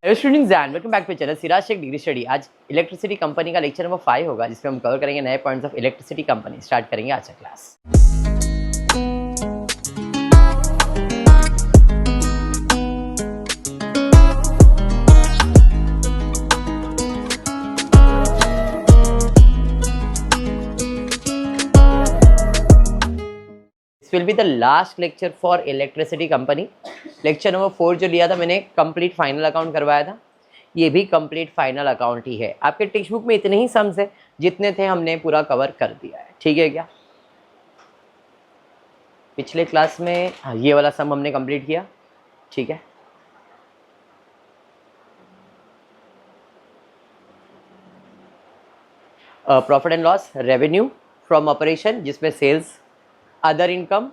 Hello students and welcome back to channel Siraj Shaikh degree study. आज electricity company का lecture number 5 होगा, जिसमें हम कवर करेंगे नए points of electricity company. Start करेंगे आज का class. This will be the last lecture for electricity company. Lecture number 4 जो लिया था मैंने, कंप्लीट फाइनल अकाउंट करवाया था, ये भी कंप्लीट फाइनल अकाउंट ही है। आपके टेक्स्ट बुक में इतने ही सम्स है, जितने थे हमने पूरा कवर कर दिया है। ठीक है क्या? पिछले क्लास में ये वाला सम हमने कंप्लीट किया। ठीक है, profit and loss, revenue from operation जिसमें सेल्स, अदर इनकम,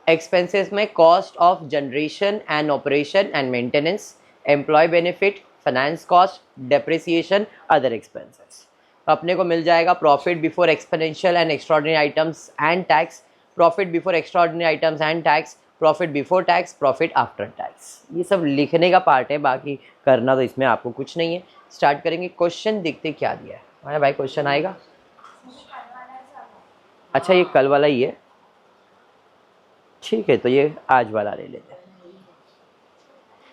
एक्सपेंसेस में cost of generation and operation and maintenance, employ benefit, finance cost, depreciation, other expenses. अपने को मिल जाएगा profit before exponential and extraordinary items and tax, profit before extraordinary items and tax, profit before tax, profit after tax. ये सब लिखने का part है, बाकी करना तो इसमें आपको कुछ नहीं है। स्टार्ट करेंगे। क्वेश्चन देखते क्या दिया है हमारे भाई। क्वेश्चन आएगा, अच्छा ये कल वाला ही है। ठीक है, तो ये आज वाला ले लेते हैं,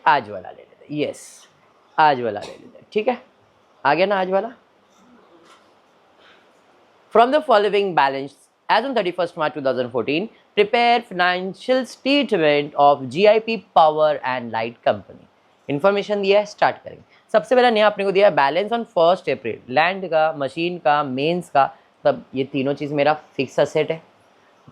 आज वाला ले लेते हैं। यस, आज वाला ले लेते हैं। ठीक है, आ गया ना आज वाला। From the following balance as on 31 March 2014 prepare financial statement of GIP power and light company. Information दिया है, स्टार्ट करेंगे। सबसे पहला नया अपने को दिया है बैलेंस ऑन 1 अप्रैल। लैंड का, मशीन का, मेंस का, तब ये तीनों चीज़ मेरा फिक्स असेट है।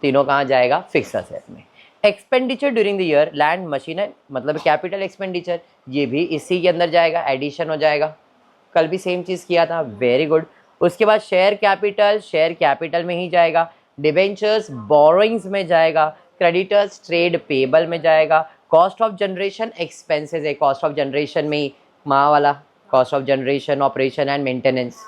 तीनों कहाँ जाएगा? फिक्स असेट में। Expenditure during the year, land machine है मतलब कैपिटल एक्सपेंडिचर, ये भी इसी के अंदर जाएगा, एडिशन हो जाएगा। कल भी सेम चीज़ किया था, वेरी गुड। उसके बाद शेयर कैपिटल में ही जाएगा। डिबेंचर्स बोरोइंग्स में जाएगा। क्रेडिटर्स ट्रेड पेबल में जाएगा। कॉस्ट ऑफ जनरेशन एक्सपेंसेस है, कॉस्ट ऑफ जनरेशन में ही माँ वाला cost of generation, operation and maintenance,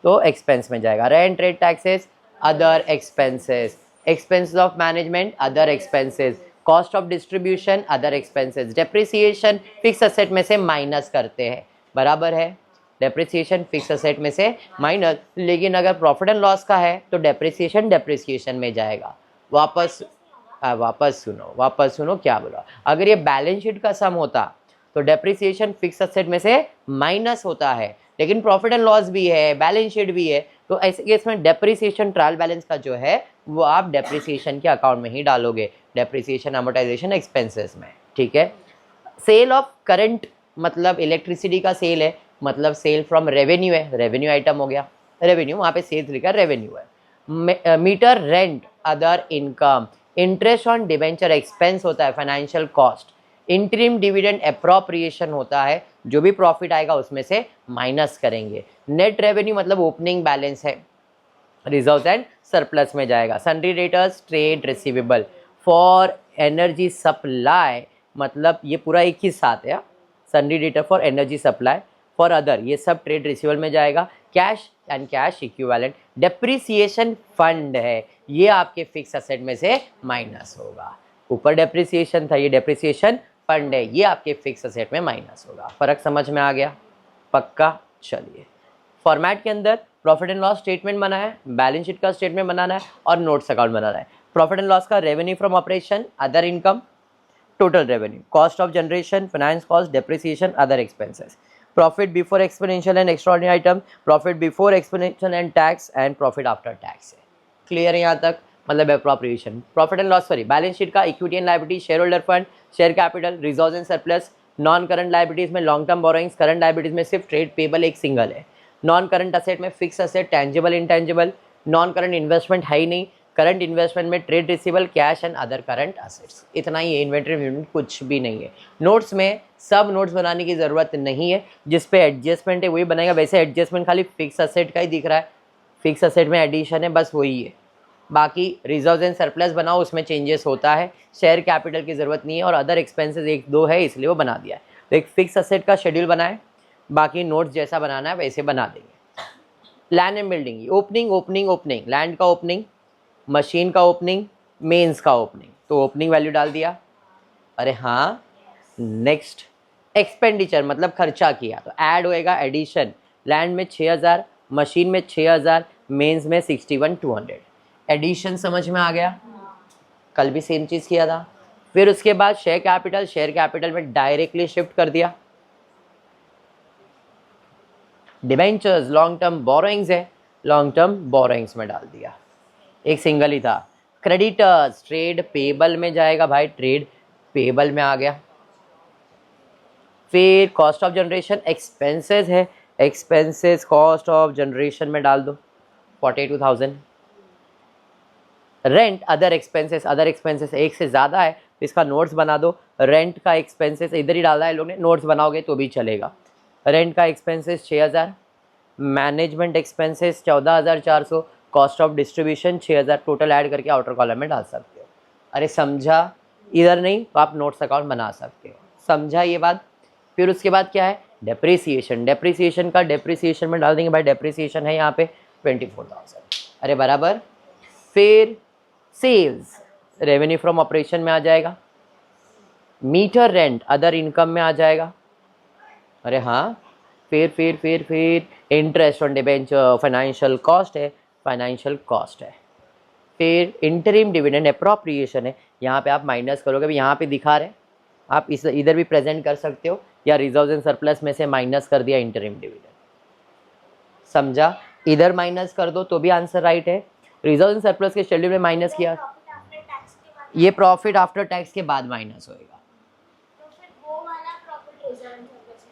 तो एक्सपेंस में जाएगा। Rent, trade taxes, other expenses. Expenses of management, other expenses. Cost of distribution, other expenses. Depreciation fix asset में से minus करते हैं, बराबर है। डेप्रिसिएशन फिक्स असेट में से माइनस, लेकिन अगर प्रॉफिट एंड लॉस का है तो डेप्रिसिएशन में जाएगा। वापस सुनो क्या बोला। अगर ये बैलेंस शीट का सम होता तो डेप्रिसिएशन फिक्स असेट में से माइनस होता है, लेकिन प्रॉफिट एंड लॉस भी है, बैलेंस शीट भी है, तो ऐसे केस में डेप्रिसिएशन ट्रायल बैलेंस का जो है वो आप डेप्रिसिएशन के अकाउंट में ही डालोगे, डेप्रिसिएशन अमोर्टाइजेशन एक्सपेंसेस में। ठीक है। सेल ऑफ करंट मतलब इलेक्ट्रिसिटी का सेल है, मतलब सेल फ्रॉम रेवेन्यू है, रेवेन्यू आइटम हो गया। रेवेन्यू वहाँ पे सेल्स लिखा रेवेन्यू है। Meter rent, other income. Interest on debenture expense होता है, financial cost. Interim dividend appropriation होता है, जो भी प्रॉफिट आएगा उसमें से माइनस करेंगे। नेट रेवेन्यू मतलब ओपनिंग बैलेंस है, रिजर्व्स एंड सरप्लस में जाएगा। Sundry debtors, trade receivable. For energy supply मतलब ये पूरा एक ही साथ है, sundry debtor for energy supply. For other ये सब ट्रेड रिसीवेबल में जाएगा। Cash and cash equivalent. Depreciation fund है, ये आपके फिक्स असेट में से माइनस होगा। ऊपर डेप्रिसिएशन था, ये डेप्रिसिएशन फंड है, ये आपके फिक्स असेट में माइनस होगा। फर्क समझ में आ गया? पक्का। चलिए, फॉर्मेट के अंदर प्रॉफिट एंड लॉस स्टेटमेंट बनाना है, बैलेंस शीट का स्टेटमेंट बनाना है और नोट्स अकाउंट बनाना है। प्रॉफिट एंड लॉस का revenue from operation, other income, total revenue, cost of generation, finance cost, depreciation, other expenses. Profit before exponential and extraordinary item, profit before exponential and tax, and profit after tax है। Clear है यहाँ तक? मतलब appropriation. Profit and loss sorry balance sheet का equity and liability, share holder fund, share capital, reserves and surplus. Non current liabilities में long term borrowings, current liabilities में सिर्फ trade payable एक सिंगल है। नॉन करंट असेट में fix asset, tangible, intangible. Non current investment है ही नहीं। Current investment में trade receivable, cash and other current assets, इतना ही है। इन्वेंटरी कुछ भी नहीं है। नोट्स में सब नोट्स बनाने की ज़रूरत नहीं है, जिस पे एडजस्टमेंट है वही बनेगा। वैसे एडजस्टमेंट खाली फिक्स असेट का ही दिख रहा है, फिक्स असेट में एडिशन है, बस वही है। बाकी रिजर्व्स एंड सरप्लस बनाओ, उसमें चेंजेस होता है। शेयर कैपिटल की ज़रूरत नहीं है, और अदर एक्सपेंसेस 1-2 है इसलिए वो बना दिया है। तो एक फिक्स असेट का शेड्यूल बनाए, बाकी नोट्स जैसा बनाना है वैसे बना देंगे। Land and building, opening, land का ओपनिंग, मशीन का ओपनिंग, मेंस का ओपनिंग, तो ओपनिंग वैल्यू डाल दिया। अरे हाँ, नेक्स्ट एक्सपेंडिचर मतलब खर्चा किया, तो ऐड होएगा एडिशन, लैंड में 6000, मशीन में 6000, मेंस में 61,200। एडिशन समझ में आ गया? कल भी सेम चीज़ किया था। फिर उसके बाद शेयर कैपिटल में डायरेक्टली शिफ्ट कर दिया। डिबेंचर्स लॉन्ग टर्म बोरोइंग्स है, लॉन्ग टर्म बोरोइंग्स में डाल दिया, एक सिंगल ही था। क्रेडिटर्स ट्रेड पेबल में जाएगा भाई, ट्रेड पेबल में आ गया। फिर कॉस्ट ऑफ जनरेशन एक्सपेंसेस है, एक्सपेंसेस कॉस्ट ऑफ जनरेशन में डाल दो 42,000। रेंट अदर एक्सपेंसेस एक से ज़्यादा है तो इसका नोट्स बना दो। रेंट का एक्सपेंसेस इधर ही डाला है लोग ने, नोट्स बनाओगे तो भी चलेगा। रेंट का expenses 6000, management expenses 14,400, cost of distribution 6000, total add करके आउटर कॉलम में डाल सकते हो। अरे समझा? इधर नहीं तो आप नोट्स अकाउंट बना सकते हो, समझा ये बात? फिर उसके बाद क्या है, डेप्रिसिएशन। डेप्रिसिएशन का डेप्रिसिएशन में डाल देंगे भाई, डेप्रिसिएशन है यहाँ पे 24,000। अरे बराबर। फिर सेल्स रेवेन्यू फ्रॉम ऑपरेशन में आ जाएगा। मीटर रेंट अदर इनकम में आ जाएगा। अरे हाँ। फिर interest on debenture financial cost है, फाइनेंशियल कॉस्ट है। फिर इंटरिम डिविडेंड अप्रोप्रिएशन है, यहाँ पे आप माइनस करोगे, अभी यहाँ पे दिखा रहे, आप इस इधर भी प्रेजेंट कर सकते हो, या रिजर्व्स एंड सरप्लस में से माइनस कर दिया इंटरिम डिविडेंड, समझा? इधर माइनस कर दो तो भी आंसर राइट है। रिजर्व एंड सरप्लस के शेड्यूल में माइनस किया, ये प्रॉफिट आफ्टर टैक्स के बाद माइनस होएगा।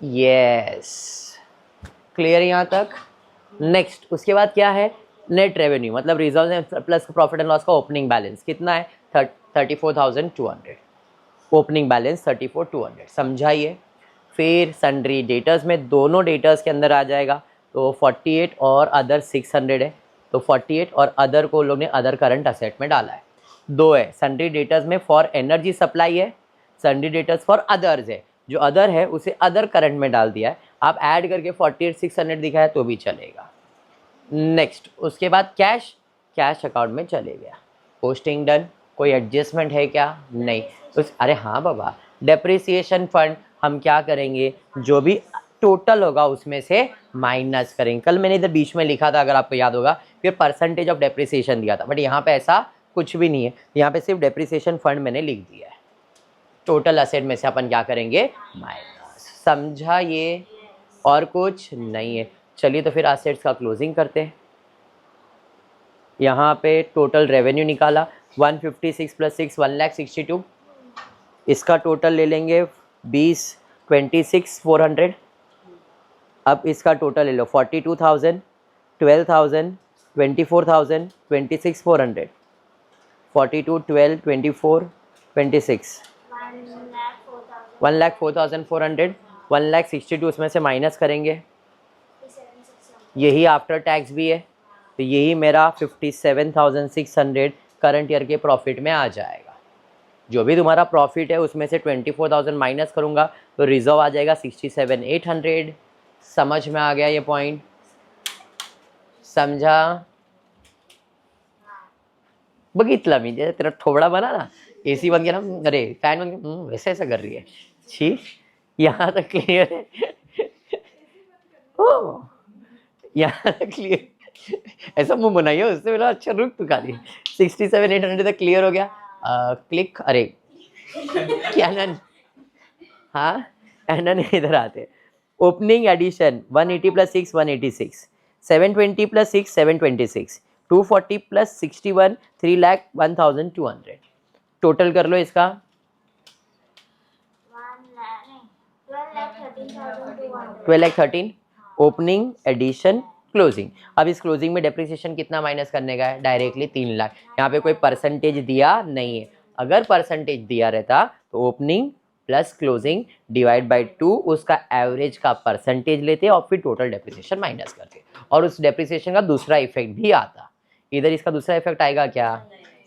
यस, क्लियर यहाँ तक? नेक्स्ट उसके बाद क्या है, नेट रेवेन्यू मतलब reserve and surplus profit and loss का ओपनिंग बैलेंस कितना है, 34,200, ओपनिंग बैलेंस 34,200, समझाइए। फिर सन्ड्री डेटर्स में दोनों डेटर्स के अंदर आ जाएगा, तो 48 और अदर 600 है, तो 48 और अदर को लोग ने अदर करंट असेट में डाला है। दो है सन्ड्री डेटर्स में, फॉर एनर्जी सप्लाई है, सन्ड्री डेटर्स फॉर अदर्स है, जो अदर है उसे अदर करंट में डाल दिया है। आप ऐड करके 48 600 दिखा है तो भी चलेगा। नेक्स्ट उसके बाद कैश, कैश अकाउंट में चले गया। पोस्टिंग डन, कोई एडजस्टमेंट है क्या? नहीं। उस अरे हाँ बाबा, डेप्रिसिएशन फंड हम क्या करेंगे, जो भी टोटल होगा उसमें से माइनस करेंगे। कल मैंने इधर बीच में लिखा था अगर आपको याद होगा, फिर परसेंटेज ऑफ डेप्रिसिएशन दिया था, बट यहाँ पे ऐसा कुछ भी नहीं है, यहाँ पे सिर्फ डेप्रिसिएशन फंड मैंने लिख दिया है। टोटल असेट में से अपन क्या करेंगे, माइनस, समझा ये? और कुछ नहीं है। चलिए तो फिर असेट्स का क्लोजिंग करते हैं। यहाँ पे टोटल रेवेन्यू निकाला 156 + 6 1,62,000, इसका टोटल ले लेंगे 26,400। अब इसका टोटल ले लो 42,000, 12,000, 24,000, 26,400, 42, 12, 24, 26, 1,04,400, 1,62,000 उसमें से माइनस करेंगे, यही आफ्टर टैक्स भी है, तो यही मेरा 57,600 करंट ईयर के प्रॉफिट में आ जाएगा। जो भी तुम्हारा प्रॉफिट है उसमें से 24,000 माइनस करूँगा तो रिजर्व आ जाएगा 67,800। समझ में आ गया ये पॉइंट? समझा? बघितला मी जे तेरा थोबड़ा बना ना, एसी बन गया ना, अरे फैन बन गया, वैसे ऐसा कर रही है, ठीक, यहाँ तक क्लियर है? ओ यहाँ तक क्लियर, ऐसा मुंह बनाइए उससे मेरा, अच्छा रुक तो खाली 67,800 तक क्लियर हो गया। क्लिक, अरे कैनन, हाँ कैनन इधर आते। Opening addition 180 + 6 186, 720 + 6 726, 240 + 61 3,01,200। टोटल कर लो इसका 12,13,000। Opening addition closing. अब इस क्लोजिंग में डेप्रिसिएशन कितना माइनस करने का है, डायरेक्टली 3 लाख। यहाँ पे कोई परसेंटेज दिया नहीं है, अगर परसेंटेज दिया रहता तो opening plus closing divide by 2 उसका एवरेज का परसेंटेज लेते और फिर टोटल डेप्रिसिएशन माइनस करते, और उस डेप्रिसिएशन का दूसरा इफेक्ट भी आता। इधर इसका दूसरा इफेक्ट आएगा क्या,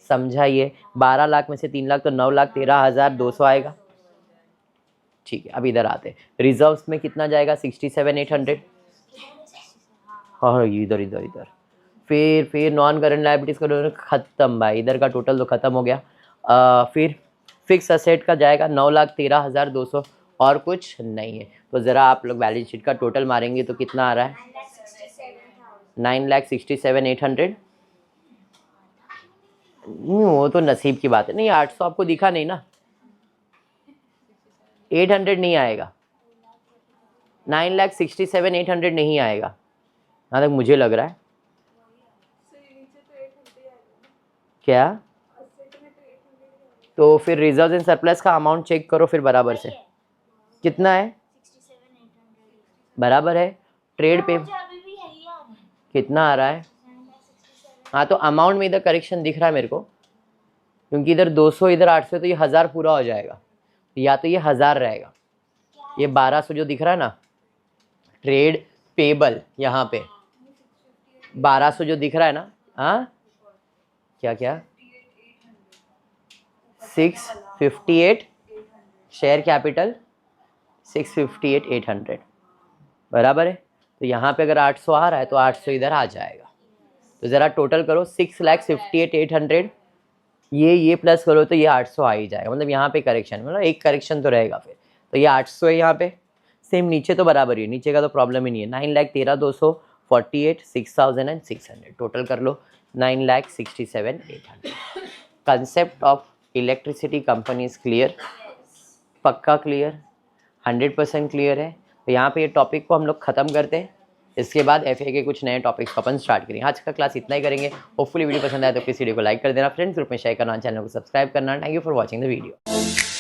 समझाइए? 12 लाख में से 3 लाख तो 9,13,200 आएगा। ठीक है, अब इधर आते, रिजर्व्स में कितना जाएगा 67,800। हाँ इधर इधर इधर, फिर नॉन करंट लायबिलिटीज का खत्म भाई, इधर का टोटल तो खत्म हो गया। फिर फिक्स असेट का जाएगा 9,13,200, और कुछ नहीं है। तो ज़रा आप लोग बैलेंस शीट का टोटल मारेंगे तो कितना आ रहा है? 9,67,800। वो तो नसीब की बात है। नहीं 800 आपको दिखा नहीं ना, 800 नहीं आएगा, 9,67,800 नहीं आएगा, जहाँ तक मुझे लग रहा है। क्या? तो फिर रिजर्व एंड सरप्लस का अमाउंट चेक करो फिर बराबर से कितना है, बराबर है। ट्रेड पे कितना आ रहा है? हाँ तो अमाउंट में इधर करेक्शन दिख रहा है मेरे को, क्योंकि इधर 200 इधर 800, तो ये 1000 पूरा हो जाएगा। या तो ये 1000 रहेगा, ये 1200 जो दिख रहा है ना ट्रेड पेबल, यहाँ पे 1200 जो दिख रहा है ना, हाँ क्या क्या 658 शेयर कैपिटल 658,800 बराबर है। तो यहाँ पे अगर 800 आ रहा है तो 800 इधर आ जाएगा। तो ज़रा टोटल करो 6,58,800, ये प्लस करो तो ये 800 आ ही जाएगा। मतलब यहाँ पे करेक्शन, मतलब एक करेक्शन तो रहेगा फिर। तो ये 800 है यहाँ पे, सेम नीचे तो बराबर ही है, नीचे का तो प्रॉब्लम ही नहीं है। 9,13,248 6,600 टोटल कर लो 9,67,800। Concept of electricity company is clear, पक्का क्लियर, 100% क्लियर है। तो यहाँ पे ये टॉपिक को हम लोग ख़त्म करते हैं। इसके बाद एफए के कुछ नए टॉपिक्स अपन स्टार्ट करेंगे। आज का क्लास इतना ही करेंगे। होपफुली वीडियो पसंद आए तो प्लीज़ वीडियो को लाइक कर देना, फ्रेंड्स ग्रुप में शेयर करना, चैनल को सब्सक्राइब करना। Thank you for watching the video.